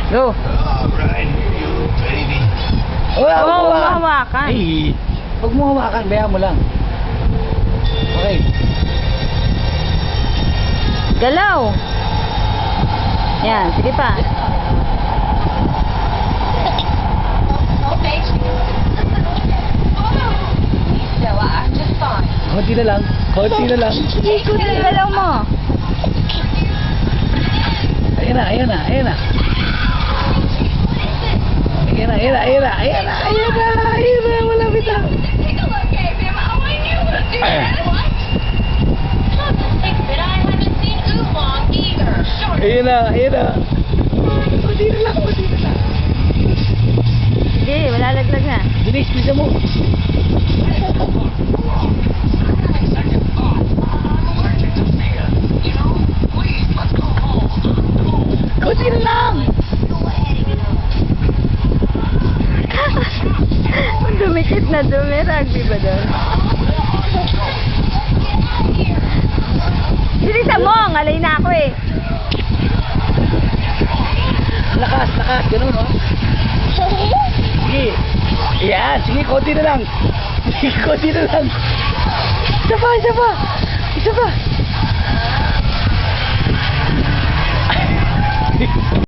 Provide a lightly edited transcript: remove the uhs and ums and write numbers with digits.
Go. Alright, you baby. Oo, mahawakan. Ay, huwag mo hawakan, bayaan mo lang. Okay. Galaw. Yan, sige pa. Konti na lang. Konti na lang. Sige, ikutin yung galaw mo. Ayan na, ayan na, ayan na. Ayan na, ayan na, ayan na, ayan na, ayan na, ayan na, malapit na. Ayan na, ayan na. Konti na lang, konti na lang. Sige, malalaglag na. Bilis, bisa mo. Konti na lang. Dumikit na dumi. Rugby ba doon? Bilisan mo! Ngalay na ako eh. Lakas, lakas, ganun, no? Sige. Ayan, sige, konti na lang. Sige, konti na lang. Isa pa, isa pa. Isa pa.